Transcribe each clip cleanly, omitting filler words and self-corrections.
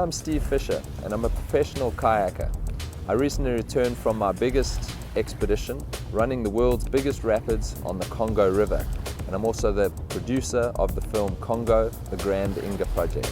I'm Steve Fisher and I'm a professional kayaker. I recently returned from my biggest expedition, running the world's biggest rapids on the Congo River. And I'm also the producer of the film Congo, the Grand Inga Project.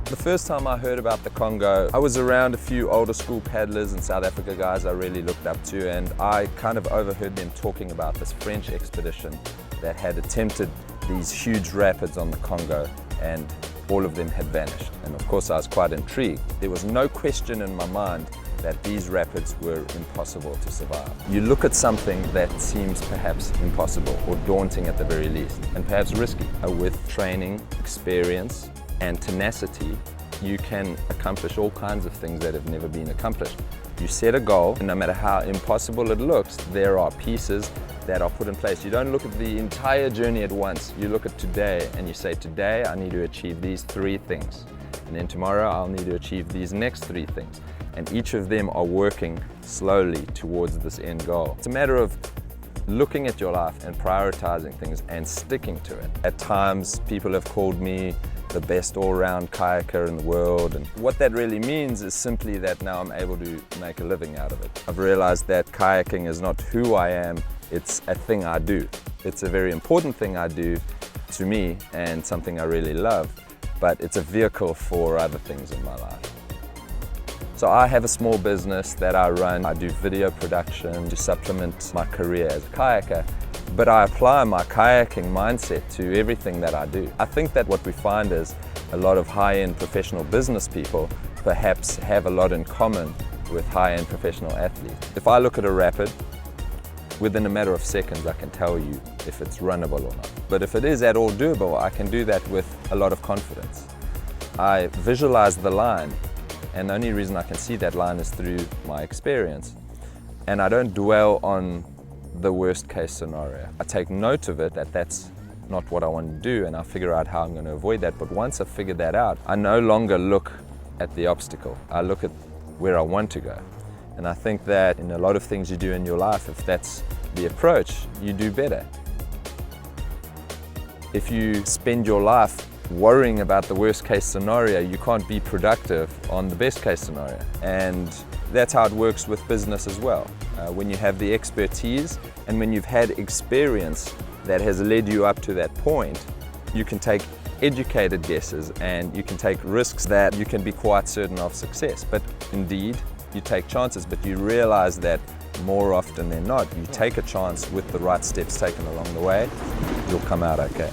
The first time I heard about the Congo, I was around a few older school paddlers in South Africa, guys I really looked up to, and I kind of overheard them talking about this French expedition that had attempted these huge rapids on the Congo, and all of them had vanished. And of course I was quite intrigued. There was no question in my mind that these rapids were impossible to survive. You look at something that seems perhaps impossible or daunting at the very least, and perhaps risky. With training, experience, and tenacity, you can accomplish all kinds of things that have never been accomplished. You set a goal, and no matter how impossible it looks, there are pieces that are put in place. You don't look at the entire journey at once. You look at today and you say, today I need to achieve these 3 things. And then tomorrow I'll need to achieve these next 3 things. And each of them are working slowly towards this end goal. It's a matter of looking at your life and prioritizing things and sticking to it. At times, people have called me the best all-round kayaker in the world, and what that really means is simply that now I'm able to make a living out of it. I've realized that kayaking is not who I am, it's a thing I do. It's a very important thing I do to me and something I really love, but it's a vehicle for other things in my life. So I have a small business that I run. I do video production to supplement my career as a kayaker, but I apply my kayaking mindset to everything that I do. I think that what we find is a lot of high-end professional business people perhaps have a lot in common with high-end professional athletes. If I look at a rapid, within a matter of seconds I can tell you if it's runnable or not. But if it is at all doable, I can do that with a lot of confidence. I visualize the line, and the only reason I can see that line is through my experience. And I don't dwell on the worst case scenario. I take note of it, that that's not what I want to do, and I figure out how I'm going to avoid that. But once I've figured that out, I no longer look at the obstacle. I look at where I want to go. And I think that in a lot of things you do in your life, if that's the approach, you do better. If you spend your life worrying about the worst case scenario, you can't be productive on the best case scenario. And that's how it works with business as well. When you have the expertise and when you've had experience that has led you up to that point, you can take educated guesses and you can take risks that you can be quite certain of success. But indeed, you take chances, but you realize that more often than not, you take a chance with the right steps taken along the way, you'll come out okay.